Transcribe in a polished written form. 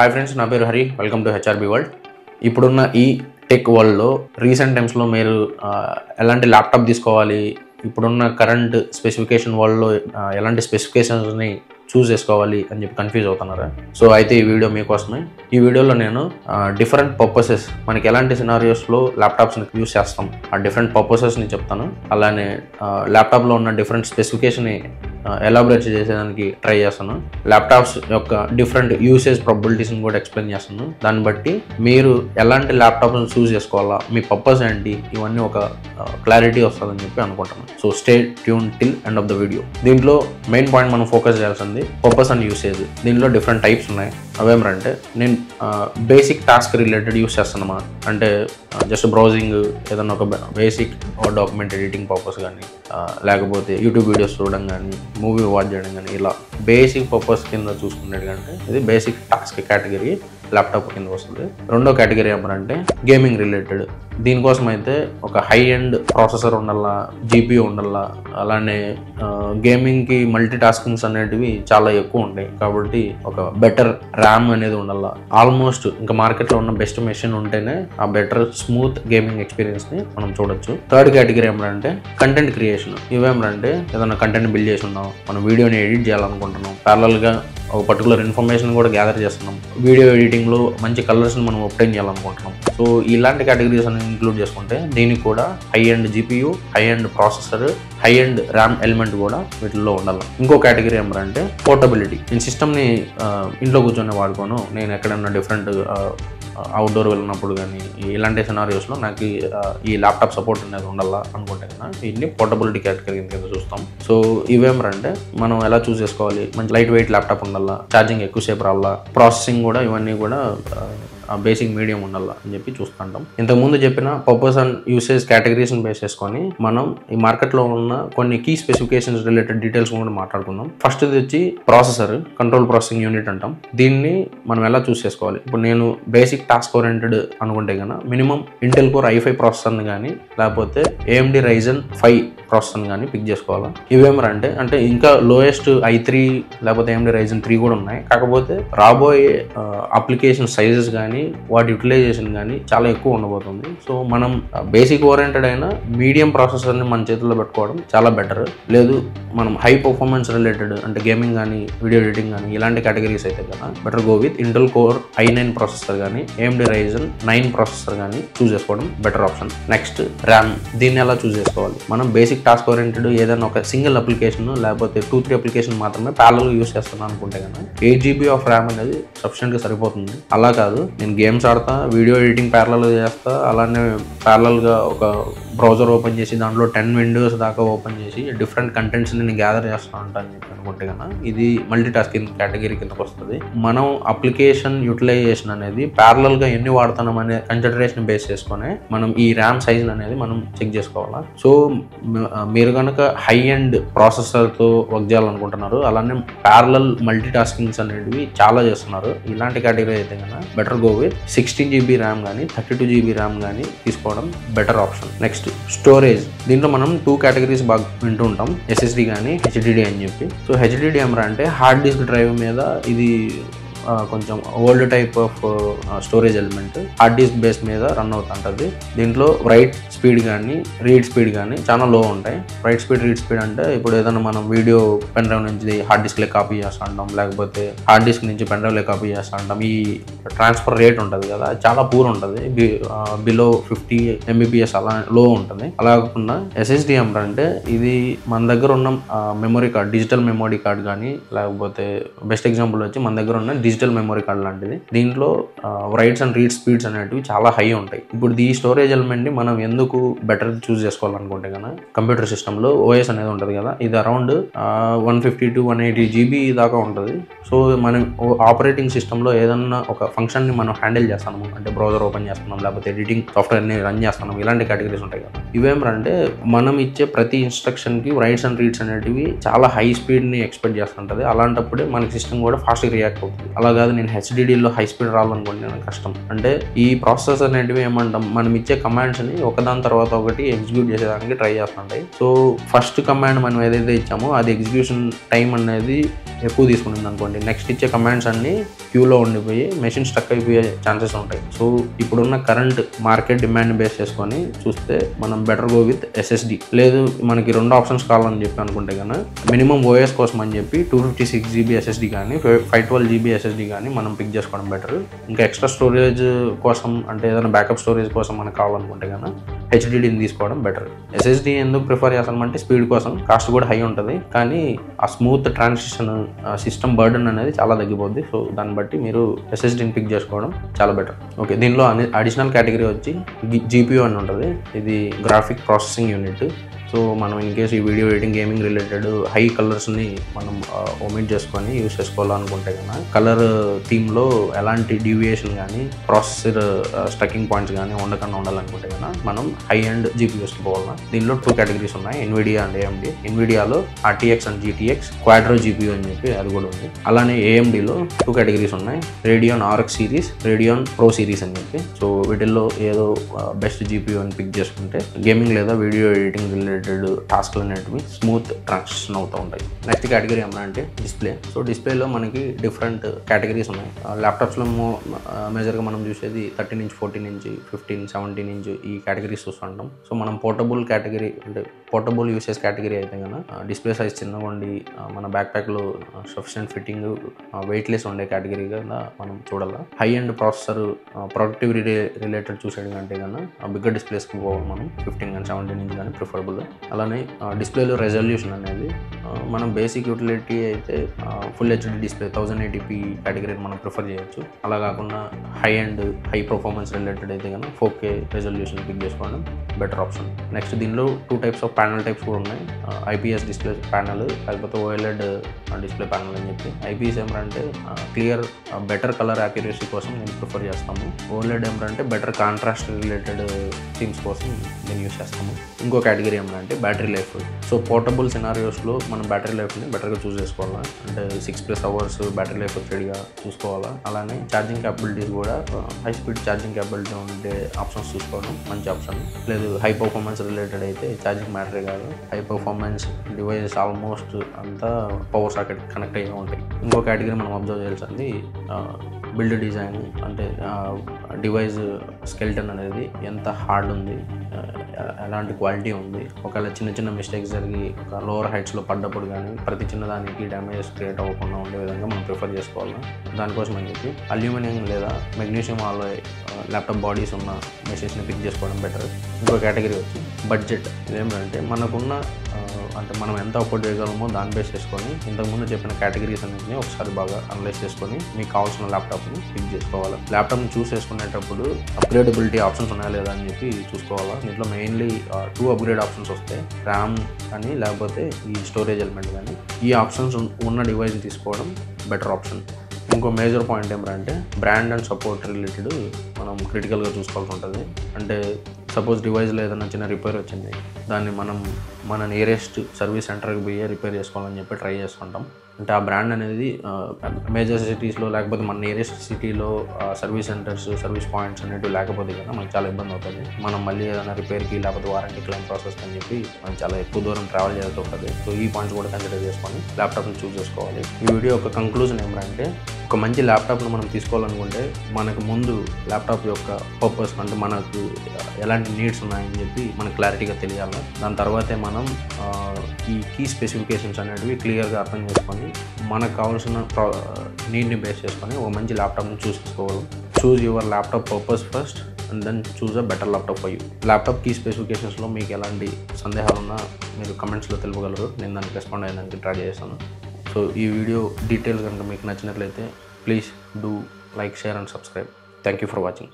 Hi friends, నా పేరు Hari. Welcome to HRB world. ఇప్పుడున్న ఈ టెక్ వరల్డ్లో రీసెంట్ టైమ్స్లో మీరు ఎలాంటి ల్యాప్టాప్ తీసుకోవాలి, ఇప్పుడున్న కరెంట్ స్పెసిఫికేషన్ వరల్డ్లో ఎలాంటి స్పెసిఫికేషన్స్ని చూస్ చేసుకోవాలి అని చెప్పి కన్ఫ్యూజ్ అవుతున్నారా? సో అయితే ఈ వీడియో మీకోసమే. ఈ వీడియోలో నేను డిఫరెంట్ పర్పసెస్, మనకి ఎలాంటి సినారియోస్లో ల్యాప్టాప్స్ని యూస్ చేస్తాం ఆ డిఫరెంట్ పర్పసెస్ని చెప్తాను. అలానే ల్యాప్టాప్లో ఉన్న డిఫరెంట్ స్పెసిఫికేషన్ని ఎలాబరేట్ చేసేదానికి ట్రై చేస్తాను. ల్యాప్టాప్స్ యొక్క డిఫరెంట్ యూసేజ్ ప్రాబిలిటీస్ని కూడా ఎక్స్ప్లెయిన్ చేస్తాను. దాన్ని బట్టి మీరు ఎలాంటి ల్యాప్టాప్ని చూస్ చేసుకోవాలా, మీ పర్పస్ ఏంటి, ఇవన్నీ ఒక క్లారిటీ వస్తుందని చెప్పి అనుకుంటున్నాను. So stay tune till end of the video. దీంట్లో మెయిన్ పాయింట్ మనం ఫోకస్ చేయాల్సింది పర్పస్ అండ్ యూసేజ్. దీనిలో డిఫరెంట్ టైప్స్ ఉన్నాయి. అవేమంటే నేను బేసిక్ టాస్క్ రిలేటెడ్ యూస్ చేస్తాను. అంటే జస్ట్ బ్రౌజింగ్, ఏదన్నా ఒక బేసిక్ డాక్యుమెంట్ ఎడిటింగ్ పర్పస్ కానీ, లేకపోతే యూట్యూబ్ వీడియోస్ చూడడం కానీ, మూవీ వాచ్ చేయడం కానీ, ఇలా బేసిక్ పర్పస్ కింద చూసుకునేది కంటే ఇది బేసిక్ టాస్క్ కేటగిరీ ల్యాప్టాప్ కింద వస్తుంది. రెండో కేటగిరీ ఏమంటే గేమింగ్ రిలేటెడ్. దీనికోసం అయితే ఒక హై ఎండ్ ప్రాసెసర్ ఉండాలా, జీపీయూ ఉండాలా, అలానే గేమింగ్కి మల్టీ టాస్కింగ్స్ అనేటివి చాలా ఎక్కువ ఉంటాయి కాబట్టి ఒక బెటర్ ర్యామ్ అనేది ఉండాలా. ఆల్మోస్ట్ ఇంకా మార్కెట్లో ఉన్న బెస్ట్ మెషిన్ ఉంటేనే ఆ బెటర్ స్మూత్ గేమింగ్ ఎక్స్పీరియన్స్ని మనం చూడొచ్చు. థర్డ్ కేటగిరీ ఏమంటే కంటెంట్ క్రియేషన్. ఇవేమంటే ఏదైనా కంటెంట్ బిల్డ్ చేసి ఉన్నాం, మనం వీడియోని ఎడిట్ చేయాలనుకుంటున్నాం, ప్యారలల్గా ఒక పర్టికులర్ ఇన్ఫర్మేషన్ కూడా గ్యాదర్ చేస్తున్నాం, వీడియో ఎడిటింగ్లో మంచి కలర్స్ని మనం ఒబ్టైన్ చేయాలనుకుంటున్నాం. సో ఇలాంటి కేటగిరీస్ అన్ని ఇంక్లూడ్ చేసుకుంటే దీనికి కూడా high end GPU, high end processor, high end RAM element కూడా వీటిల్లో ఉండాలి. ఇంకో కేటగిరీ ఏమంటే పోర్టబిలిటీ. నేను సిస్టమ్ని ఇంట్లో కూర్చొని వాడుకోను, నేను ఎక్కడైనా డిఫరెంట్ అవుట్డోర్ వెళ్ళినప్పుడు కానీ ఇలాంటి సినారియోస్లో నాకు ఈ ల్యాప్టాప్ సపోర్ట్ అనేది ఉండాలా అనుకుంటే కదా వీటిని పోర్టబిలిటీ కేటగిరీ కింద చూస్తాం. సో ఇవేమంటే మనం ఎలా చూస్ చేసుకోవాలి, మంచి లైట్ వెయిట్ ల్యాప్టాప్ ఉండాలా, ఛార్జింగ్ ఎక్కువసేపు రావాలా, ప్రాసెసింగ్ కూడా ఇవన్నీ కూడా బేసిక్ మీడియం ఉండాలా అని చెప్పి చూస్తుంటాం. ఇంతకుముందు చెప్పిన పర్పస్ అండ్ యూసేజ్ కేటగిరీస్ని బేస్ చేసుకొని మనం ఈ మార్కెట్లో ఉన్న కొన్ని కీ స్పెసిఫికేషన్స్ రిలేటెడ్ డీటెయిల్స్ కూడా మాట్లాడుకుందాం. ఫస్ట్ ఇది వచ్చి ప్రాసెసర్, కంట్రోల్ ప్రాసెసింగ్ యూనిట్ అంటాం. దీన్ని మనం ఎలా చూస్ చేసుకోవాలి? ఇప్పుడు నేను బేసిక్ టాస్క్ ఓరియంటెడ్ అనుకుంటే కన్నా మినిమం ఇంటెల్ కోర్ i5 ప్రాసెసర్ని కానీ, లేకపోతే AMD Ryzen 5 ప్రాసెసర్ని కానీ పిక్ చేసుకోవాలా. ఇవేమరంటే అంటే ఇంకా లోయెస్ట్ i3 లేకపోతే AMD Ryzen 3 కూడా ఉన్నాయి. కాకపోతే రాబోయే అప్లికేషన్ సైజెస్ కానీ, వాటి యూటిలైజేషన్ కానీ చాలా ఎక్కువ ఉండబోతుంది. సో మనం బేసిక్ ఓరియంటెడ్ అయిన మీడియం ప్రాసెసర్ని మన చేతుల్లో పెట్టుకోవడం చాలా బెటర్. లేదు మనం హై పర్ఫార్మెన్స్ రిలేటెడ్ అంటే గేమింగ్ కానీ, వీడియో ఎడిటింగ్ కానీ ఇలాంటి కేటగిరీస్ అయితే కదా better go with Intel core i9 processor కానీ, AMD Ryzen 9 ప్రాసెసర్ కానీ చూస్ చేసుకోవడం బెటర్ ఆప్షన్. Next RAM. దీన్ని ఎలా చూస్ చేసుకోవాలి? మనం బేసిక్ టాస్క్ ఓరియంటెడ్ ఏదైనా ఒక సింగిల్ అప్లికేషన్ లేకపోతే 2-3 అప్లికేషన్ మాత్రమే ప్యారలల్ యూస్ చేస్తున్నాను అనుకుంటే కన్నా 8 GB ఆఫ్ ర్యామ్ అనేది సఫిషియెంట్గా సరిపోతుంది. అలా కాదు, నేను గేమ్స్ ఆడతా, వీడియో ఎడిటింగ్ ప్యారలల్ చేస్తా, అలానే ప్యారలల్గా ఒక బ్రౌజర్ ఓపెన్ చేసి దాంట్లో 10 విండోస్ దాకా ఓపెన్ చేసి డిఫరెంట్ కంటెంట్స్ని నేను గ్యాదర్ చేస్తూ ఉంటాను చెప్పి అనుకుంటే కన్నా ఇది మల్టీ టాస్కింగ్ కేటగిరీ కిందకు వస్తుంది. మనం అప్లికేషన్ యూటిలైజేషన్ అనేది ప్యారలల్గా ఎన్ని వాడుతున్నాం అనే కన్సిడరేషన్ బేస్ చేసుకొని మనం ఈ ర్యామ్ సైజ్ అనేది మనం చెక్ చేసుకోవాలా. సో మీరు కనుక హై ఎండ్ ప్రాసెసర్తో వర్క్ చేయాలనుకుంటున్నారు, అలానే ప్యారలల్ మల్టీ టాస్కింగ్స్ అనేటివి చాలా చేస్తున్నారు, ఇలాంటి కేటగిరీ అయితే కన్నా better go with 16 GB RAM కానీ 32 GB ర్యామ్ కానీ తీసుకోవడం బెటర్ ఆప్షన్. Next storage. దీంట్లో మనం 2 కేటగిరీస్ బాగా వింటూ ఉంటాం, SSD కానీ HDD అని చెప్పి. సో HDD ఏమరా అంటే హార్డ్ డిస్క్ డ్రైవ్ మీద ఇది కొంచెం old type of storage element hard disk base మీద రన్ అవుతుంటుంది. దీంట్లో రైట్ స్పీడ్ కానీ రీడ్ స్పీడ్ కానీ చాలా లో ఉంటాయి. రైట్ స్పీడ్, రీడ్ స్పీడ్ అంటే ఇప్పుడు ఏదైనా మనం వీడియో పెన్ డ్రైవ్ నుంచి హార్డ్ డిస్క్లే కాపీ చేస్తూ ఉంటాం, లేకపోతే హార్డ్ డిస్క్ నుంచి పెన్ డ్రైవ్లే కాపీ చేస్తూ ఉంటాం. ఈ ట్రాన్స్ఫర్ రేట్ ఉంటుంది కదా, చాలా పూర్ ఉంటుంది, బిలో 50 Mbps అలా లో ఉంటుంది. అలా కాకుండా SSD ఏమంటే ఇది మన దగ్గర ఉన్న memory card, digital memory card కానీ, లేకపోతే బెస్ట్ ఎగ్జాంపుల్ వచ్చి మన దగ్గర ఉన్న డిజిటల్ మెమరీ కార్డ్ లాంటిది. దీంట్లో రైట్స్ అండ్ రీడ్ స్పీడ్స్ అనేటివి చాలా హై ఉంటాయి. ఇప్పుడు ఈ స్టోరేజ్ ఎలిమెంట్ని మనం ఎందుకు బెటర్ చూస్ చేసుకోవాలనుకుంటే కన్నా కంప్యూటర్ సిస్టంలో OS అనేది ఉంటుంది కదా, ఇది అరౌండ్ 150 to 180 GB దాకా ఉంటుంది. సో మనం ఆపరేటింగ్ సిస్టంలో ఏదన్నా ఒక ఫంక్షన్ని మనం హ్యాండిల్ చేస్తాము అంటే బ్రౌజర్ ఓపెన్ చేస్తున్నాం, లేకపోతే ఎడిటింగ్ సాఫ్ట్వేర్ని రన్ చేస్తున్నాం, ఇలాంటి కేటగిరీస్ ఉంటాయి కదా. ఇవేమంటే మనం ఇచ్చే ప్రతి ఇన్స్ట్రక్షన్కి రైట్స్ అండ్ రీడ్స్ అనేటివి చాలా హై స్పీడ్ని ఎక్స్పెక్ట్ చేస్తుంటుంది. అలాంటప్పుడే మనకి సిస్టమ్ కూడా ఫాస్ట్గా రియాక్ట్ అవుతుంది. అలా అలా కాదు నేను హెచ్డిడిలో హై స్పీడ్ రావాలనుకోండి నాకు కష్టం. అంటే ఈ ప్రాసెస్ అనేటివి ఏమంటాం, మనం ఇచ్చే కమాండ్స్ని ఒకదాని తర్వాత ఒకటి ఎగ్జిక్యూట్ చేసేదానికి ట్రై చేస్తుంటాయి. సో ఫస్ట్ కమాండ్ మనం ఏదైతే ఇచ్చామో అది ఎగ్జిక్యూషన్ టైం అనేది ఎక్కువ తీసుకుంటుంది అనుకోండి, నెక్స్ట్ ఇచ్చే కమాండ్స్ అన్ని క్యూలో ఉండిపోయి మెషిన్ స్టక్ అయిపోయే ఛాన్సెస్ ఉంటాయి. సో ఇప్పుడున్న కరెంట్ మార్కెట్ డిమాండ్ బేస్ చేసుకొని చూస్తే మనం బెటర్ గో విత్ SSD. లేదు మనకి 2 ఆప్షన్స్ కావాలని చెప్పి అనుకుంటే కన్నా మినిమం OS కోసం అని చెప్పి 256GB SSD కానీ 512GB SSD కానీ మనం పిక్ చేసుకోవడం బెటర్. ఇంకా ఎక్స్ట్రా స్టోరేజ్ కోసం అంటే ఏదైనా బ్యాకప్ స్టోరేజ్ కోసం మనకు కావాలనుకుంటే కన్నా HDDని తీసుకోవడం బెటర్. SSD ఎందుకు ప్రిఫర్ చేస్తామంటే స్పీడ్ కోసం, కాస్ట్ కూడా హై ఉంటుంది కానీ ఆ స్మూత్ ట్రాన్సిషన్ సిస్టమ్ బర్డన్ అనేది చాలా తగ్గిపోద్ది. సో దాన్ని బట్టి మీరు SSDని పిక్ చేసుకోవడం చాలా బెటర్. ఓకే, దీనిలో అడిషనల్ కేటగిరీ వచ్చి GPU అని ఉంటుంది. ఇది గ్రాఫిక్ ప్రాసెసింగ్ యూనిట్. సో మనం ఇన్ కేసు ఈ video editing gaming related high కలర్స్ని మనం ఒమిట్ చేసుకొని యూస్ చేసుకోవాలనుకుంటే కన్నా కలర్ థీమ్లో ఎలాంటి డీవియేషన్ కానీ ప్రాసెసర్ స్టకింగ్ పాయింట్స్ కానీ ఉండకుండా ఉండాలనుకుంటే కన్నా మనం హై అండ్ GPUస్కి పోవాలన్నా దీనిలో 2 కేటగిరీస్ ఉన్నాయి, NVIDIA and AMD. NVIDIAలో RTX and GTX Quadro GPU అని చెప్పి అది కూడా ఉంది. అలానే AMDలో 2 కేటగిరీస్ ఉన్నాయి, Radeon RX series, Radeon Pro series అని చెప్పి. సో వీటిల్లో ఏదో బెస్ట్ GPU అని పిక్ చేసుకుంటే గేమింగ్ లేదా వీడియో ఎడిటింగ్ రిలేటెడ్ టాస్క్లు అనేటివి స్మూత్ ట్రాన్సిషన్ అవుతూ ఉంటాయి. నెక్స్ట్ కేటగిరీ ఏమన్నా అంటే డిస్ప్లే. సో డిస్ప్లేలో మనకి డిఫరెంట్ కేటగిరీస్ ఉన్నాయి. ల్యాప్టాప్స్లో మేజర్గా మనం చూసేది 13 ఇంచ్, 14 ఇంచ్, 15, 17 ఇంచ్ ఈ కేటగిరీస్ చూస్తుంటాం. సో మనం పోర్టబుల్ కేటగిరీ అంటే పోర్టబుల్ యూసేజ్ కేటగిరీ అయితే కన్నా డిస్ప్లే సైజ్ చిన్నగా ఉండి మన బ్యాక్ ప్యాక్లో సఫిషియెంట్ ఫిట్టింగ్ వెయిట్లెస్ ఉండే కేటగిరీగా మనం చూడాలి. High and processor productivity related చూసేది కంటే కన్నా బిగ్గర్ డిస్ప్లేస్కి పోవాలి మనం, 15 కానీ 17 ఇంచ్ కానీ ప్రిఫరబుల్. అలానే డిస్ప్లేలో రెజల్యూషన్ అనేది మనం బేసిక్ యూటిలిటీ అయితే ఫుల్ HD డిస్ప్లే 1080p కేటగిరీని మనం ప్రిఫర్ చేయొచ్చు. అలా కాకుండా high and high performance related అయితే కన్నా 4K రెజల్యూషన్ పిక్ చేసుకోవడం బెటర్ ఆప్షన్. నెక్స్ట్ దీనిలో 2 టైప్స్ ఆఫ్ ప్యానల్ టైప్స్ కూడా ఉన్నాయి, IPS డిస్ప్లే ప్యానల్ లేకపోతే OLED డిస్ప్లే ప్యానల్ అని చెప్పి. IPS ఏమంటే క్లియర్ బెటర్ కలర్ యాక్యురసీ కోసం నేను ప్రిఫర్ చేస్తాము. OLED ఏమంటే బెటర్ కాంట్రాస్ట్ రిలేటెడ్ థీమ్స్ కోసం నేను యూస్ చేస్తాము. ఇంకో కేటగిరీ ఏమంటే బ్యాటరీ లైఫ్. సో పోర్టబుల్ సినారియోస్లో మనం బ్యాటరీ లైఫ్ని బెటర్గా చూస్ చేసుకోవాలా, అంటే 6+ అవర్స్ బ్యాటరీ లైఫ్ వచ్చేదిగా చూసుకోవాలా. అలానే ఛార్జింగ్ క్యాపబిలిటీస్ కూడా హై స్పీడ్ ఛార్జింగ్ క్యాపబిలిటీ ఉండే ఆప్షన్స్ చూసుకోవడం మంచి ఆప్షన్. లేదు హై పర్ఫార్మెన్స్ రిలేటెడ్ అయితే ఛార్జింగ్ మ్యాటరే కాదు, హై పర్ఫార్మెన్స్ డివైజెస్ ఆల్మోస్ట్ అంతా పవర్ సాకెట్ కనెక్ట్ అయ్యి ఉంటాయి. ఇంకో కేటగిరీ మనం అబ్జర్వ్ చేయాల్సింది బిల్డ్ డిజైన్, అంటే డివైస్ స్కెల్టన్ అనేది ఎంత హార్డ్ ఉంది, ఎలాంటి క్వాలిటీ ఉంది. ఒకవేళ చిన్న చిన్న మిస్టేక్స్ జరిగి లోవర్ హైట్స్లో పడ్డప్పుడు కానీ ప్రతి చిన్నదానికి డ్యామేజెస్ క్రియేట్ అవ్వకుండా ఉండే విధంగా మనం ప్రిఫర్ చేసుకోవాలి. దానికోసం అని చెప్పి అల్యూమినియం లేదా మెగ్నీషియం ఆల్లాయ్ ల్యాప్టాప్ బాడీస్ ఉన్న మెషిన్స్ని పిక్ చేసుకోవడం బెటర్. ఇంకో కేటగిరీ వచ్చి బడ్జెట్. ఇదేంటంటే మనకున్న అంటే మనం ఎంత అఫోర్డ్ చేయగలమో దాన్ని బేస్ చేసుకొని ఇంతకుముందు చెప్పిన కేటగిరీస్ అన్నింటినీ ఒకసారి బాగా అనలైజ్ చేసుకొని మీకు కావాల్సిన ల్యాప్టాప్ని పిక్ చేసుకోవాలి. ల్యాప్టాప్ని చూస్ చేసుకునేటప్పుడు అప్గ్రేడబిలిటీ ఆప్షన్స్ ఉన్నాయా లేదా అని చెప్పి చూసుకోవాలా. దీంట్లో మెయిన్లీ 2 అప్గ్రేడ్ ఆప్షన్స్ వస్తాయి, ర్యామ్ కానీ లేకపోతే ఈ స్టోరేజ్ ఎలిమెంట్ కానీ. ఈ ఆప్షన్స్ ఉన్న డివైస్ని తీసుకోవడం బెటర్ ఆప్షన్. ఇంకో మేజర్ పాయింట్ ఏమంటే బ్రాండ్ అండ్ సపోర్ట్ రిలేటెడ్ మనం క్రిటికల్గా చూసుకోవాల్సి ఉంటుంది. అంటే సపోజ్ డివైస్లో ఏదైనా చిన్న రిపేర్ వచ్చింది, దాన్ని మనం మన నియరెస్ట్ సర్వీస్ సెంటర్కి పోయి రిపేర్ చేసుకోవాలని చెప్పి ట్రై చేసుకుంటాం. అంటే ఆ బ్రాండ్ అనేది మేజర్ సిటీస్లో లేకపోతే మన నియరెస్ట్ సిటీలో సర్వీస్ సెంటర్స్, సర్వీస్ పాయింట్స్ అనేవి లేకపోతే కదా మనకు చాలా ఇబ్బంది అవుతుంది. మనం మళ్ళీ ఏదైనా రిపేర్కి లేకపోతే వారంటీ క్లెయిమ్ ప్రాసెస్ అని చెప్పి మనం చాలా ఎక్కువ దూరం ట్రావెల్ చేస్తూ ఉంటుంది. సో ఈ పాయింట్స్ కూడా కన్సిడర్ చేసుకొని ల్యాప్టాప్ని చూస్ చేసుకోవాలి. ఈ వీడియో యొక్క కంక్లూజన్ ఏమంటే ఒక మంచి ల్యాప్టాప్ను మనం తీసుకోవాలనుకుంటే మనకు ముందు ల్యాప్టాప్ యొక్క పర్పస్, అంటే మనకు ఎలాంటి నీడ్స్ ఉన్నాయని చెప్పి మనకు క్లారిటీగా తెలియాలి. దాని తర్వాతే మనం ఈ కీ స్పెసిఫికేషన్స్ అనేటివి క్లియర్గా అర్థం చేసుకొని మనకు కావాల్సిన నీడ్ని బేస్ చేసుకొని ఒక మంచి ల్యాప్టాప్ని చూస్ చేసుకోవాలి. Choose your laptop purpose first and then choose a better laptop for you. Laptop key స్పెసిఫికేషన్స్లో మీకు ఎలాంటి సందేహాలు ఉన్నా మీరు కమెంట్స్లో తెలుపగలరు, నేను దానికి రెస్పాండ్ అయ్యేదానికి ట్రై చేస్తాను. సో ఈ వీడియో డీటెయిల్స్ కనుక మీకు నచ్చినట్లయితే please do like, share and subscribe. Thank you for watching.